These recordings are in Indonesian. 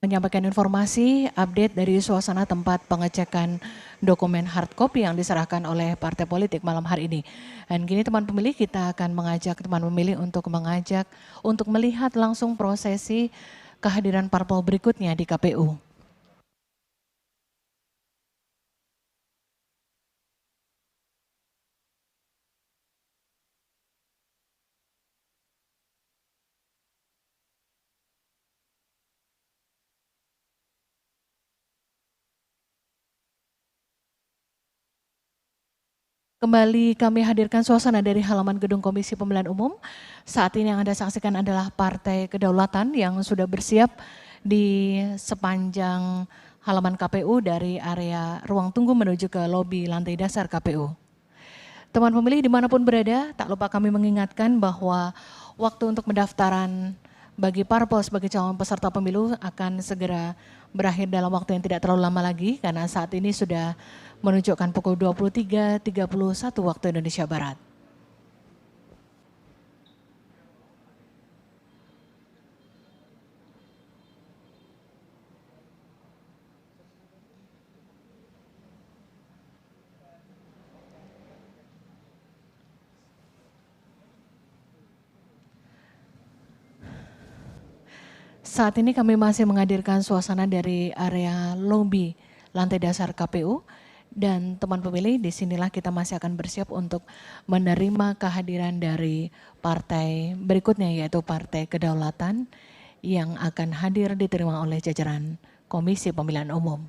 menyampaikan informasi update dari suasana tempat pengecekan dokumen hard copy yang diserahkan oleh partai politik malam hari ini. Dan kini teman pemilih, kita akan mengajak teman pemilih untuk melihat langsung prosesi kehadiran parpol berikutnya di KPU. Kembali kami hadirkan suasana dari halaman gedung Komisi Pemilihan Umum. Saat ini yang Anda saksikan adalah Partai Kedaulatan yang sudah bersiap di sepanjang halaman KPU dari area ruang tunggu menuju ke lobi lantai dasar KPU. Teman pemilih dimanapun berada, tak lupa kami mengingatkan bahwa waktu untuk pendaftaran bagi parpol sebagai calon peserta pemilu akan segera berakhir dalam waktu yang tidak terlalu lama lagi, karena saat ini sudah menunjukkan pukul 23.31 waktu Indonesia Barat. Saat ini kami masih menghadirkan suasana dari area lobi lantai dasar KPU. Dan teman pemilih, disinilah kita masih akan bersiap untuk menerima kehadiran dari partai berikutnya, yaitu Partai Kedaulatan yang akan hadir diterima oleh jajaran Komisi Pemilihan Umum.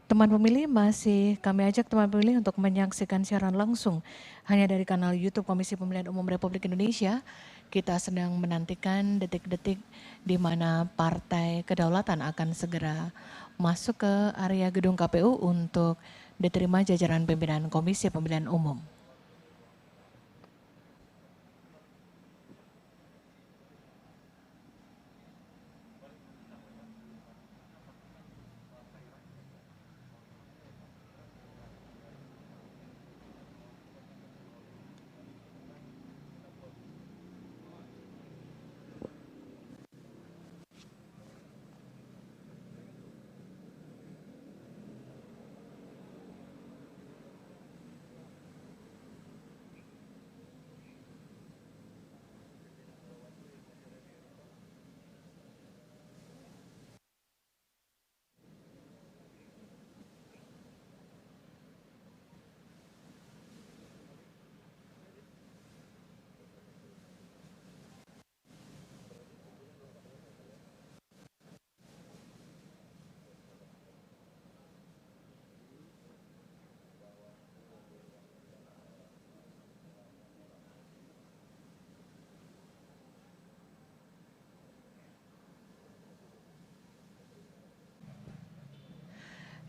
Teman pemilih, masih kami ajak teman pemilih untuk menyaksikan siaran langsung hanya dari kanal YouTube Komisi Pemilihan Umum Republik Indonesia. Kita sedang menantikan detik-detik di mana Partai Kedaulatan akan segera masuk ke area gedung KPU untuk diterima jajaran pimpinan Komisi Pemilihan Umum.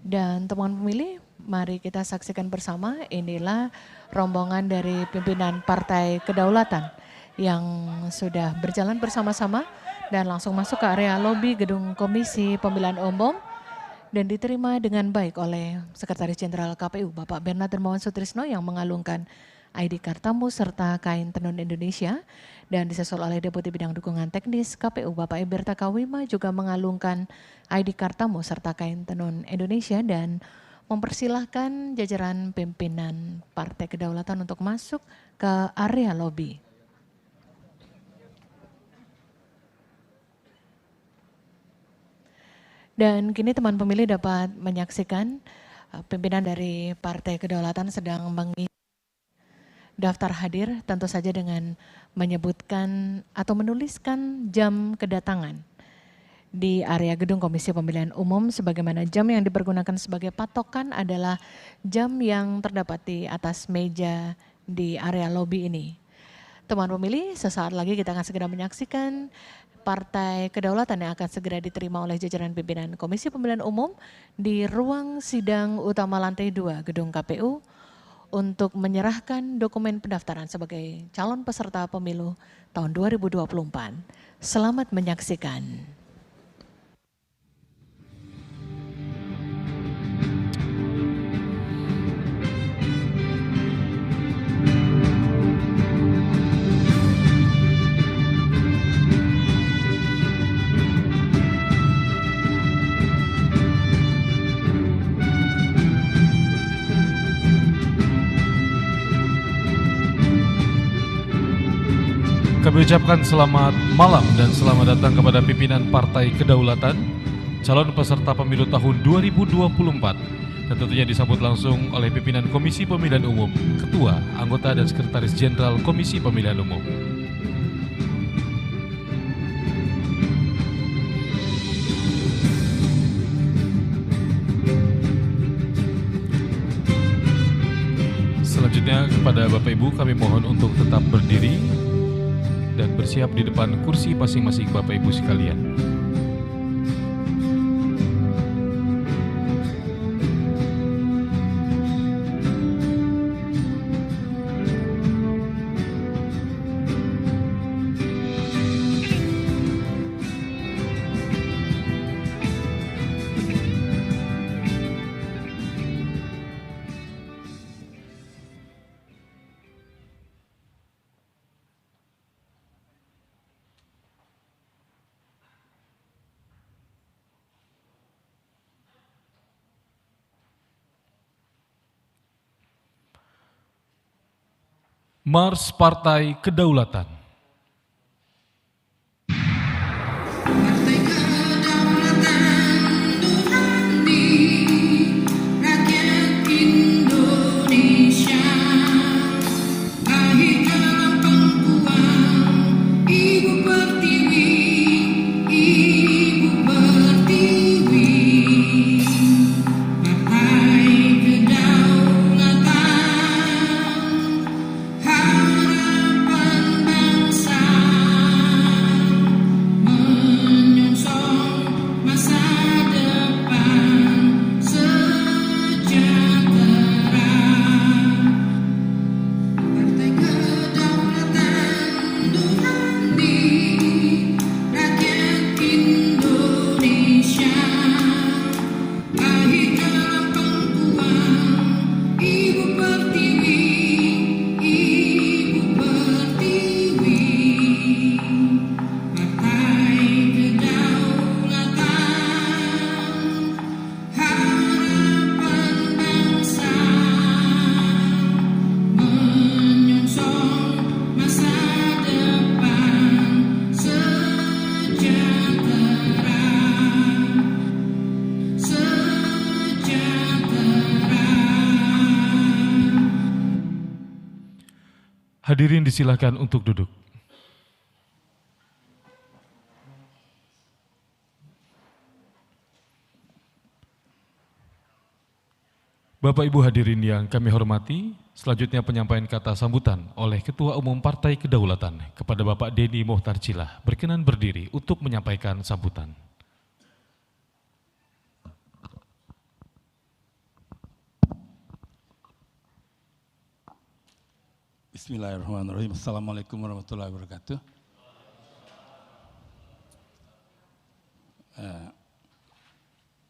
Dan teman pemilih, mari kita saksikan bersama, inilah rombongan dari pimpinan Partai Kedaulatan yang sudah berjalan bersama-sama dan langsung masuk ke area lobi gedung Komisi Pemilihan Umum dan diterima dengan baik oleh Sekretaris Jenderal KPU Bapak Bernard Darmawan Sutrisno yang mengalungkan ID card tamu serta kain tenun Indonesia, dan disusul oleh Deputi Bidang Dukungan Teknis KPU Bapak Eberta Kawima juga mengalungkan ID card tamu serta kain tenun Indonesia dan mempersilahkan jajaran pimpinan Partai Kedaulatan untuk masuk ke area lobi. Dan kini teman pemilih dapat menyaksikan pimpinan dari Partai Kedaulatan sedang mengisi daftar hadir, tentu saja dengan menyebutkan atau menuliskan jam kedatangan di area gedung Komisi Pemilihan Umum, sebagaimana jam yang dipergunakan sebagai patokan adalah jam yang terdapat di atas meja di area lobi ini. Teman pemilih, sesaat lagi kita akan segera menyaksikan Partai Kedaulatan yang akan segera diterima oleh jajaran pimpinan Komisi Pemilihan Umum di ruang sidang utama lantai 2 Gedung KPU untuk menyerahkan dokumen pendaftaran sebagai calon peserta pemilu tahun 2024. Selamat menyaksikan. Kami ucapkan selamat malam dan selamat datang kepada pimpinan Partai Kedaulatan, calon peserta pemilu tahun 2024, dan tentunya disambut langsung oleh pimpinan Komisi Pemilihan Umum, Ketua, Anggota, dan Sekretaris Jenderal Komisi Pemilihan Umum. Selanjutnya kepada Bapak Ibu kami mohon untuk tetap berdiri dan bersiap di depan kursi masing-masing Bapak Ibu sekalian. Mars Partai Kedaulatan. Hadirin disilakan untuk duduk. Bapak Ibu hadirin yang kami hormati, selanjutnya penyampaian kata sambutan oleh Ketua Umum Partai Kedaulatan kepada Bapak Denny Mohtar Cilah. Berkenan berdiri untuk menyampaikan sambutan. Bismillahirrahmanirrahim. Assalamualaikum warahmatullahi wabarakatuh.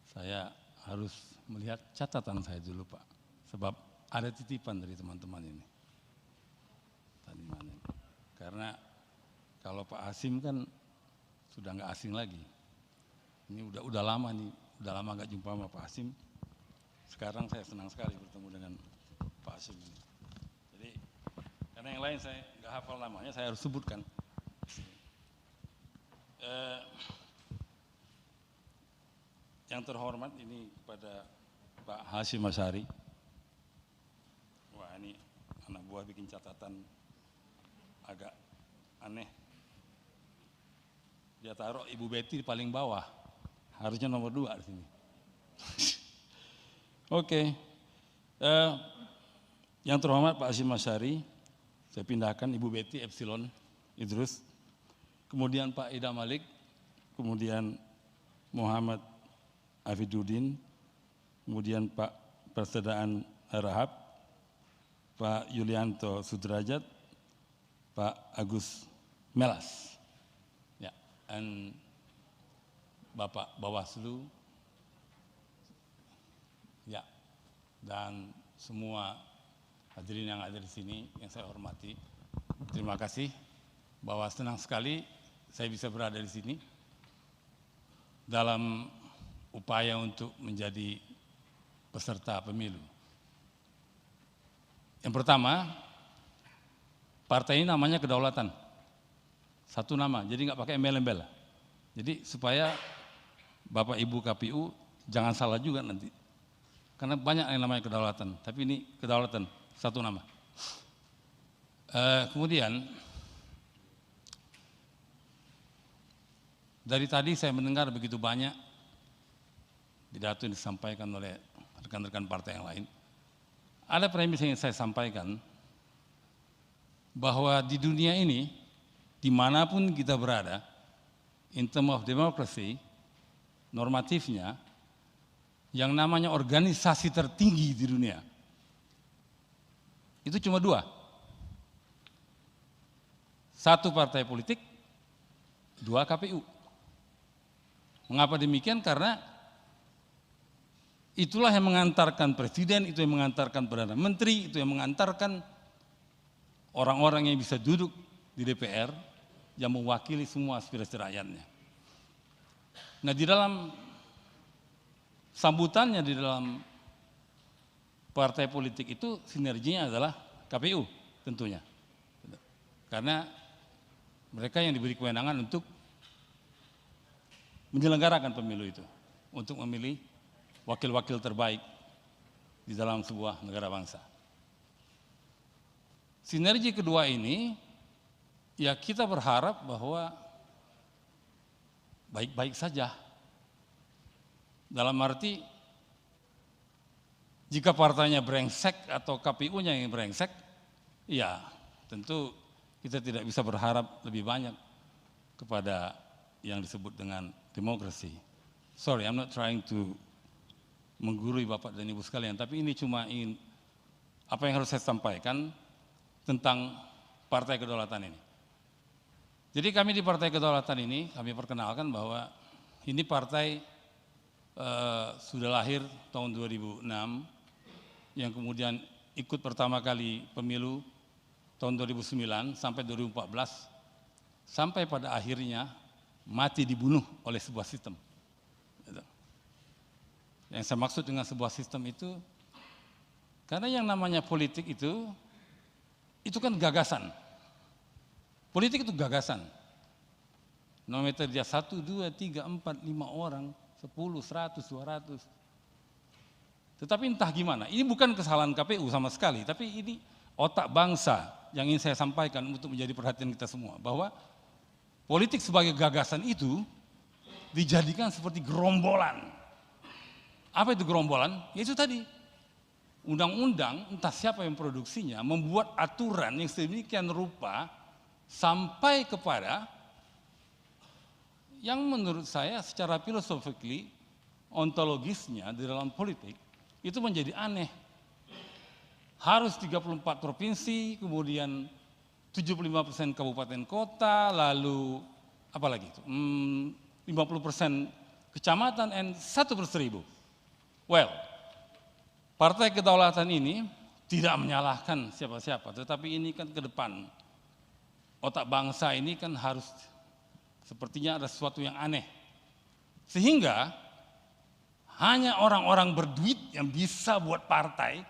Saya harus melihat catatan saya dulu Pak, sebab ada titipan dari teman-teman ini. Karena kalau Pak Hasim kan sudah nggak asing lagi. Ini udah lama nih, udah lama nggak jumpa sama Pak Hasim. Sekarang saya senang sekali bertemu dengan Pak Hasim ini. Jadi karena yang lain saya nggak hafal namanya, saya harus sebutkan. Yang terhormat ini kepada Pak Hasyim Asyari. Wah ini anak buah bikin catatan agak aneh. Dia taruh Ibu Betty di paling bawah, harusnya nomor 2 di sini. Oke. Yang terhormat Pak Hasyim Asyari, saya pindahkan Ibu Betty Epsilon Idrus, kemudian Pak Ida Malik, kemudian Muhammad Afiduddin, kemudian Pak Persedaan Rahab, Pak Yulianto Sudrajat, Pak Agus Melas, ya, dan Bapak Bawaslu, ya, dan semua hadirin yang ada di sini yang saya hormati. Terima kasih bahwa senang sekali saya bisa berada di sini dalam upaya untuk menjadi peserta pemilu. Yang pertama, partai ini namanya Kedaulatan. Satu nama, jadi nggak pakai embel-embel. Jadi supaya Bapak Ibu KPU jangan salah juga nanti. Karena banyak yang namanya Kedaulatan, tapi ini Kedaulatan, satu nama. Kemudian, dari tadi saya mendengar begitu banyak pidato yang disampaikan oleh rekan-rekan partai yang lain. Ada premis yang saya sampaikan, bahwa di dunia ini, dimanapun kita berada, in terms of democracy, normatifnya, yang namanya organisasi tertinggi di dunia, itu cuma dua. Satu partai politik, dua KPU. Mengapa demikian? Karena itulah yang mengantarkan presiden, itu yang mengantarkan perdana menteri, itu yang mengantarkan orang-orang yang bisa duduk di DPR yang mewakili semua aspirasi rakyatnya. Nah, di dalam sambutannya di dalam partai politik itu sinerginya adalah KPU tentunya. Karena mereka yang diberi kewenangan untuk menyelenggarakan pemilu itu, untuk memilih wakil-wakil terbaik di dalam sebuah negara bangsa. Sinergi kedua ini, ya kita berharap bahwa baik-baik saja. Dalam arti, jika partainya brengsek atau KPU-nya yang brengsek, ya tentu kita tidak bisa berharap lebih banyak kepada yang disebut dengan demokrasi. Sorry, I'm not trying to menggurui Bapak dan Ibu sekalian, tapi ini cuma ingin apa yang harus saya sampaikan tentang Partai Kedaulatan ini. Jadi kami di Partai Kedaulatan ini, kami perkenalkan bahwa ini partai sudah lahir tahun 2006, yang kemudian ikut pertama kali pemilu tahun 2009 sampai 2014, sampai pada akhirnya mati dibunuh oleh sebuah sistem. Yang saya maksud dengan sebuah sistem itu, karena yang namanya politik itu kan gagasan. Politik itu gagasan. No matter dia 1, 2, 3, 4, 5 orang, 10, 100, 200. Tetapi entah gimana, ini bukan kesalahan KPU sama sekali, tapi ini otak bangsa yang ingin saya sampaikan untuk menjadi perhatian kita semua. Bahwa politik sebagai gagasan itu dijadikan seperti gerombolan. Apa itu gerombolan? Ya itu tadi, undang-undang, entah siapa yang produksinya, membuat aturan yang sedemikian rupa sampai kepada yang menurut saya secara philosophically, ontologisnya di dalam politik, itu menjadi aneh. Harus 34 provinsi, kemudian 75% kabupaten kota, lalu apa lagi itu? 50% kecamatan, and 1/1000. Well, Partai Kedaulatan ini tidak menyalahkan siapa-siapa, tetapi ini kan ke depan. Otak bangsa ini kan harus, sepertinya ada sesuatu yang aneh. Sehingga hanya orang-orang berduit yang bisa buat partai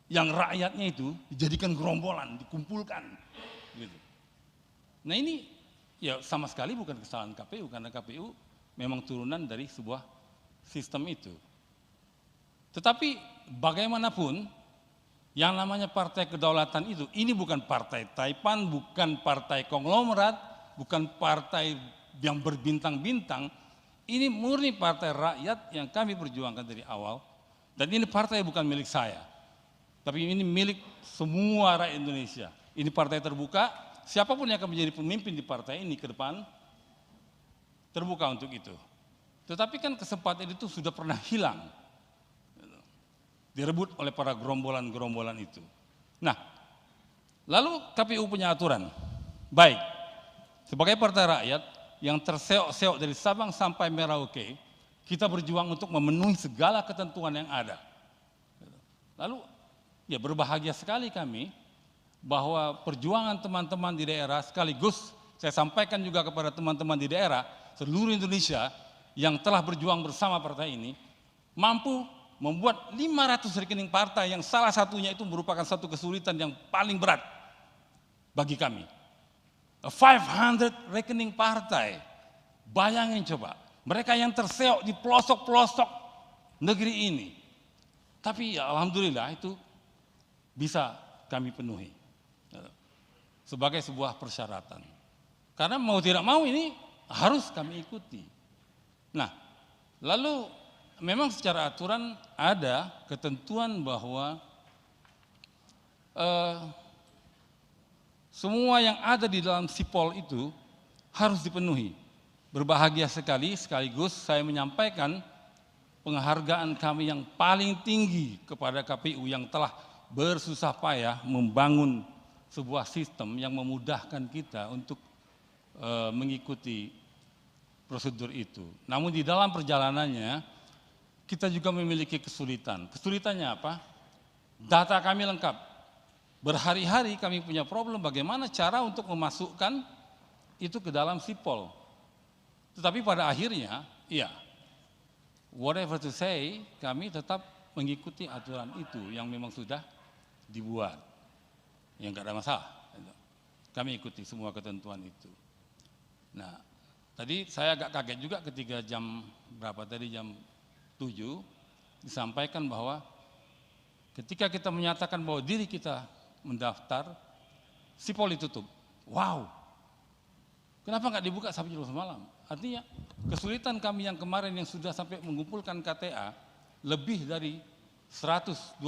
yang rakyatnya itu dijadikan gerombolan, dikumpulkan. Gitu. Nah ini ya sama sekali bukan kesalahan KPU, karena KPU memang turunan dari sebuah sistem itu. Tetapi bagaimanapun, yang namanya Partai Kedaulatan itu, ini bukan partai taipan, bukan partai konglomerat, bukan partai yang berbintang-bintang. Ini murni partai rakyat yang kami perjuangkan dari awal. Dan ini partai bukan milik saya. Tapi ini milik semua rakyat Indonesia. Ini partai terbuka, siapapun yang akan menjadi pemimpin di partai ini ke depan, terbuka untuk itu. Tetapi kan kesempatan itu sudah pernah hilang. Direbut oleh para gerombolan-gerombolan itu. Nah, lalu KPU punya aturan. Baik, sebagai partai rakyat yang terseok-seok dari Sabang sampai Merauke, kita berjuang untuk memenuhi segala ketentuan yang ada. Lalu, ya berbahagia sekali kami bahwa perjuangan teman-teman di daerah, sekaligus saya sampaikan juga kepada teman-teman di daerah seluruh Indonesia yang telah berjuang bersama partai ini, mampu membuat 500 rekening partai yang salah satunya itu merupakan satu kesulitan yang paling berat bagi kami. 500 rekening partai, bayangin coba, mereka yang terseok di pelosok-pelosok negeri ini. Tapi ya alhamdulillah itu bisa kami penuhi sebagai sebuah persyaratan. Karena mau tidak mau ini harus kami ikuti. Nah, lalu memang secara aturan ada ketentuan bahwa semua yang ada di dalam sipol itu harus dipenuhi. Berbahagia sekali, sekaligus saya menyampaikan penghargaan kami yang paling tinggi kepada KPU yang telah bersusah payah membangun sebuah sistem yang memudahkan kita untuk mengikuti prosedur itu. Namun di dalam perjalanannya kita juga memiliki kesulitan. Kesulitannya apa? Data kami lengkap. Berhari-hari kami punya problem bagaimana cara untuk memasukkan itu ke dalam sipol. Tetapi pada akhirnya, ya, whatever to say, kami tetap mengikuti aturan itu yang memang sudah dibuat, yang nggak ada masalah. Kami ikuti semua ketentuan itu. Nah, tadi saya agak kaget juga ketika jam berapa tadi, jam 7 disampaikan bahwa ketika kita menyatakan bahwa diri kita mendaftar, sipol ditutup. Wow, kenapa nggak dibuka sampai jam 12 malam? Artinya kesulitan kami yang kemarin yang sudah sampai mengumpulkan KTA lebih dari 120.000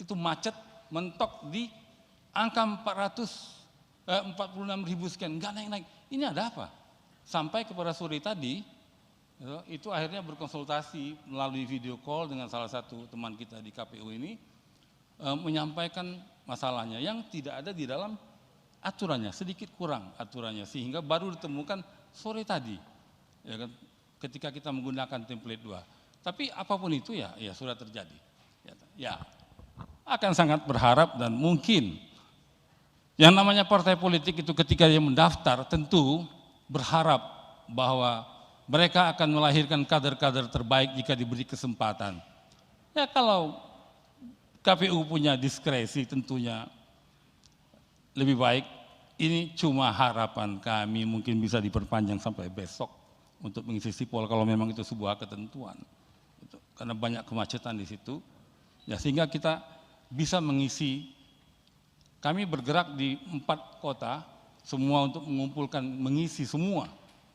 itu macet mentok di angka 46.000 sekian, nggak naik-naik. Ini ada apa? Sampai kepada sore tadi, itu akhirnya berkonsultasi melalui video call dengan salah satu teman kita di KPU ini, menyampaikan masalahnya yang tidak ada di dalam aturannya, sedikit kurang aturannya, sehingga baru ditemukan sore tadi, ya kan, ketika kita menggunakan template 2. Tapi apapun itu ya sudah terjadi. Ya, akan sangat berharap dan mungkin yang namanya partai politik itu ketika dia mendaftar tentu berharap bahwa mereka akan melahirkan kader-kader terbaik jika diberi kesempatan. Ya kalau KPU punya diskresi tentunya lebih baik. Ini cuma harapan kami, mungkin bisa diperpanjang sampai besok untuk mengisi sipol kalau memang itu sebuah ketentuan. Karena banyak kemacetan di situ, ya sehingga kita bisa mengisi. Kami bergerak di 4 kota, semua untuk mengumpulkan, mengisi semua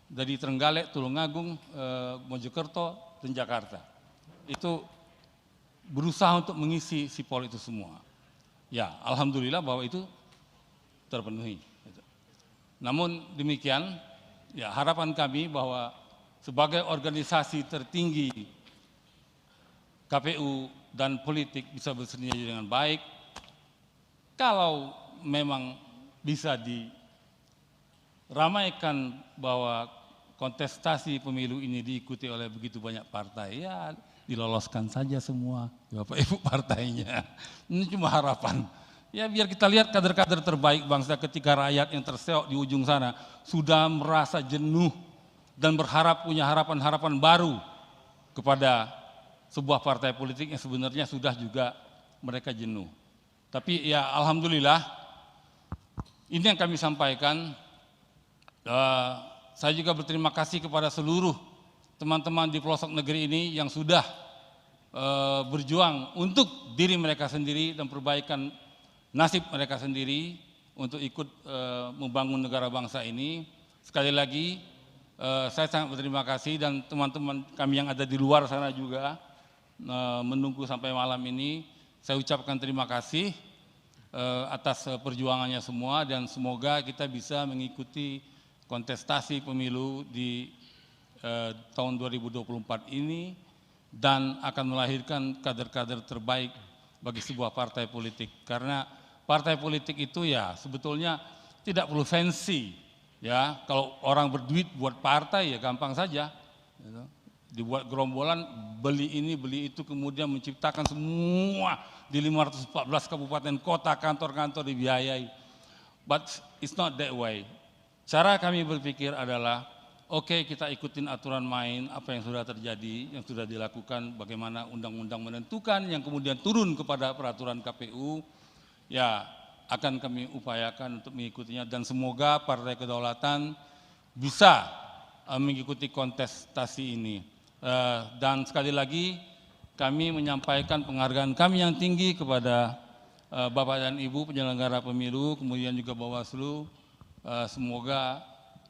dari Trenggalek, Tulungagung, Mojokerto, dan Jakarta. Itu berusaha untuk mengisi sipol itu semua. Ya, alhamdulillah bahwa itu terpenuhi. Namun demikian, ya harapan kami bahwa sebagai organisasi tertinggi KPU dan politik bisa bersinergi dengan baik. Kalau memang bisa diramaikan bahwa kontestasi pemilu ini diikuti oleh begitu banyak partai, ya diloloskan saja semua Bapak Ibu partainya. Ini cuma harapan. Ya biar kita lihat kader-kader terbaik bangsa ketika rakyat yang terseok di ujung sana sudah merasa jenuh dan berharap punya harapan-harapan baru kepada sebuah partai politik yang sebenarnya sudah juga mereka jenuh. Tapi ya alhamdulillah ini yang kami sampaikan. Saya juga berterima kasih kepada seluruh teman-teman di pelosok negeri ini yang sudah berjuang untuk diri mereka sendiri dan perbaikan nasib mereka sendiri untuk ikut membangun negara bangsa ini. Sekali lagi saya sangat berterima kasih dan teman-teman kami yang ada di luar sana juga menunggu sampai malam ini. Saya ucapkan terima kasih atas perjuangannya semua dan semoga kita bisa mengikuti kontestasi pemilu di tahun 2024 ini dan akan melahirkan kader-kader terbaik bagi sebuah partai politik. Karena partai politik itu ya sebetulnya tidak perlu fancy, ya. Kalau orang berduit buat partai ya gampang saja, gitu. Dibuat gerombolan, beli ini, beli itu, kemudian menciptakan semua di 514 kabupaten kota, kantor-kantor dibiayai. But it's not that way. Cara kami berpikir adalah, oke, kita ikutin aturan main, apa yang sudah terjadi, yang sudah dilakukan, bagaimana undang-undang menentukan, yang kemudian turun kepada peraturan KPU, ya akan kami upayakan untuk mengikutinya dan semoga Partai Kedaulatan bisa mengikuti kontestasi ini. Dan sekali lagi kami menyampaikan penghargaan kami yang tinggi kepada Bapak dan Ibu penyelenggara pemilu, kemudian juga Bawaslu. Semoga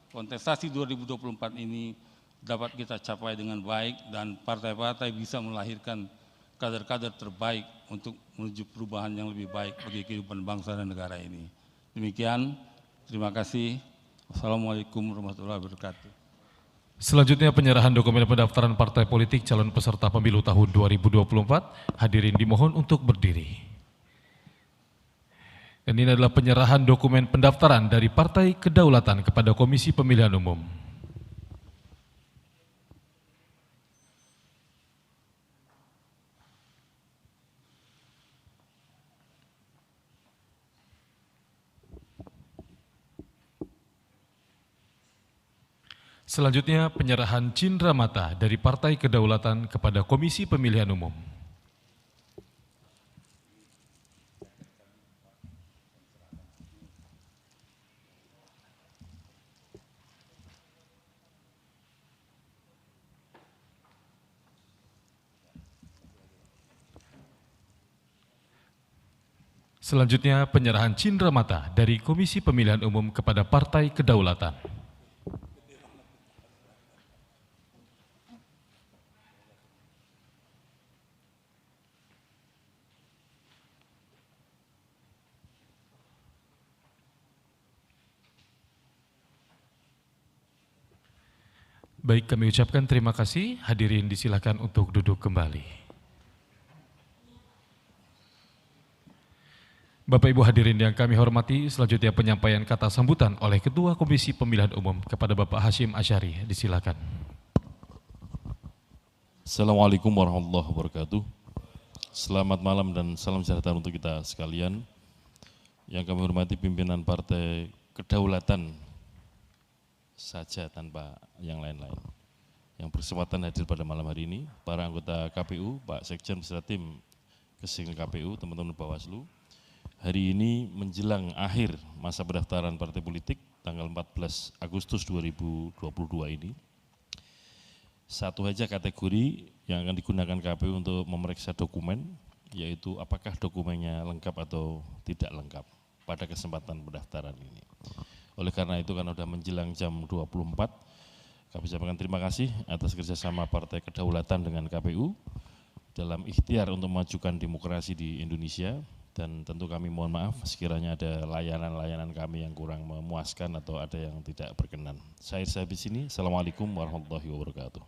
kontestasi 2024 ini dapat kita capai dengan baik dan partai-partai bisa melahirkan kader-kader terbaik untuk menuju perubahan yang lebih baik bagi kehidupan bangsa dan negara ini. Demikian, terima kasih. Wassalamualaikum warahmatullahi wabarakatuh. Selanjutnya penyerahan dokumen pendaftaran partai politik calon peserta pemilu tahun 2024. Hadirin dimohon untuk berdiri. Dan ini adalah penyerahan dokumen pendaftaran dari Partai Kedaulatan kepada Komisi Pemilihan Umum. Selanjutnya penyerahan cindera mata dari Partai Kedaulatan kepada Komisi Pemilihan Umum. Selanjutnya penyerahan cindera mata dari Komisi Pemilihan Umum kepada Partai Kedaulatan. Baik, kami ucapkan terima kasih. Hadirin disilakan untuk duduk kembali. Bapak Ibu hadirin yang kami hormati, selanjutnya penyampaian kata sambutan oleh Ketua Komisi Pemilihan Umum kepada Bapak Hashim Asyari. Disilakan. Assalamualaikum warahmatullahi wabarakatuh. Selamat malam dan salam sejahtera untuk kita sekalian. Yang kami hormati pimpinan Partai Kedaulatan saja tanpa yang lain-lain yang berkesempatan hadir pada malam hari ini, para anggota KPU, Pak Sekjen beserta tim Kesing KPU, teman-teman Bawaslu. Hari ini menjelang akhir masa pendaftaran partai politik tanggal 14 Agustus 2022 ini. Satu saja kategori yang akan digunakan KPU untuk memeriksa dokumen, yaitu apakah dokumennya lengkap atau tidak lengkap pada kesempatan pendaftaran ini. Oleh karena itu, karena sudah menjelang jam 24, kami sampaikan terima kasih atas kerjasama Partai Kedaulatan dengan KPU dalam ikhtiar untuk memajukan demokrasi di Indonesia, dan tentu kami mohon maaf sekiranya ada layanan-layanan kami yang kurang memuaskan atau ada yang tidak berkenan. Saya di sini. Assalamualaikum warahmatullahi wabarakatuh.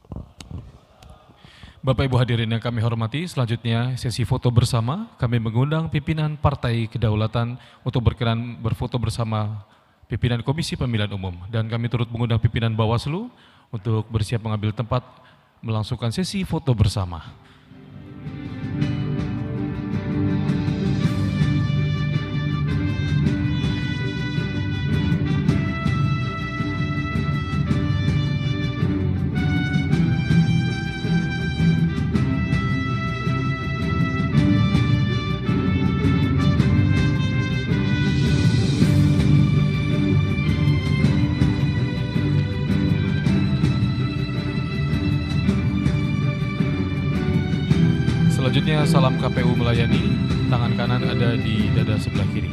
Bapak Ibu hadirin yang kami hormati, selanjutnya sesi foto bersama. Kami mengundang pimpinan Partai Kedaulatan untuk berkenan berfoto bersama pimpinan Komisi Pemilihan Umum, dan kami turut mengundang pimpinan Bawaslu untuk bersiap mengambil tempat melangsungkan sesi foto bersama. Selanjutnya salam KPU melayani, tangan kanan ada di dada sebelah kiri.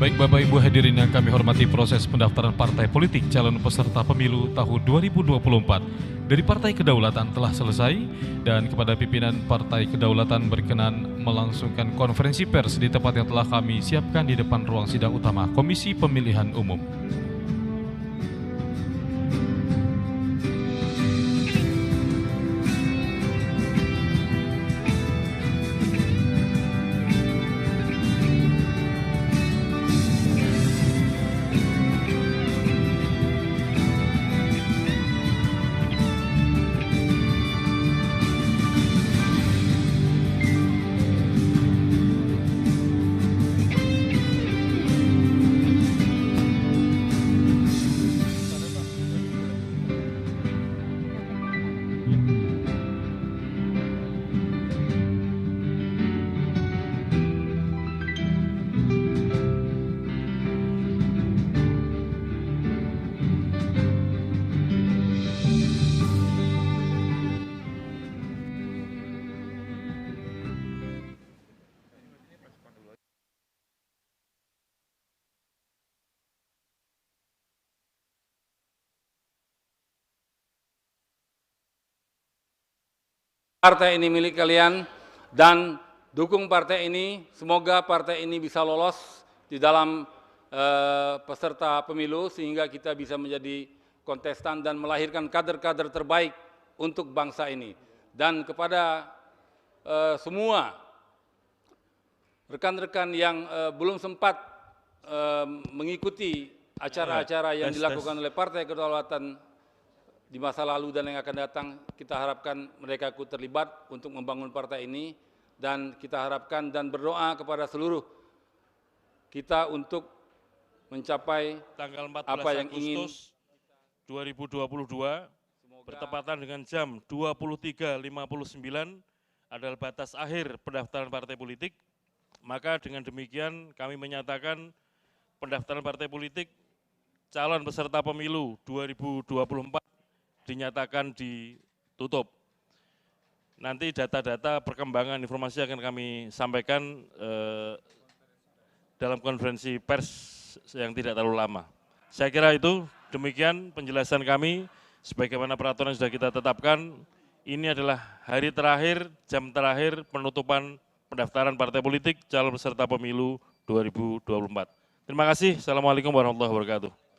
Baik Bapak Ibu hadirin yang kami hormati, proses pendaftaran partai politik calon peserta pemilu tahun 2024 dari Partai Kedaulatan telah selesai dan kepada pimpinan Partai Kedaulatan berkenan melangsungkan konferensi pers di tempat yang telah kami siapkan di depan ruang sidang utama Komisi Pemilihan Umum. Partai ini milik kalian dan dukung partai ini, semoga partai ini bisa lolos di dalam peserta pemilu sehingga kita bisa menjadi kontestan dan melahirkan kader-kader terbaik untuk bangsa ini. Dan kepada semua rekan-rekan yang belum sempat mengikuti acara-acara yang dilakukan oleh Partai Kedaulatan di masa lalu dan yang akan datang, kita harapkan mereka ikut terlibat untuk membangun partai ini, dan kita harapkan dan berdoa kepada seluruh kita untuk mencapai Tanggal 14 apa yang ingin. Agustus 2022 bertepatan dengan jam 23.59 adalah batas akhir pendaftaran partai politik. Maka dengan demikian kami menyatakan pendaftaran partai politik calon peserta pemilu 2024 dinyatakan ditutup. Nanti data-data perkembangan informasi akan kami sampaikan dalam konferensi pers yang tidak terlalu lama. Saya kira itu demikian penjelasan kami. Sebagaimana peraturan yang sudah kita tetapkan, ini adalah hari terakhir, jam terakhir penutupan pendaftaran partai politik calon peserta pemilu 2024. Terima kasih. Assalamualaikum warahmatullahi wabarakatuh.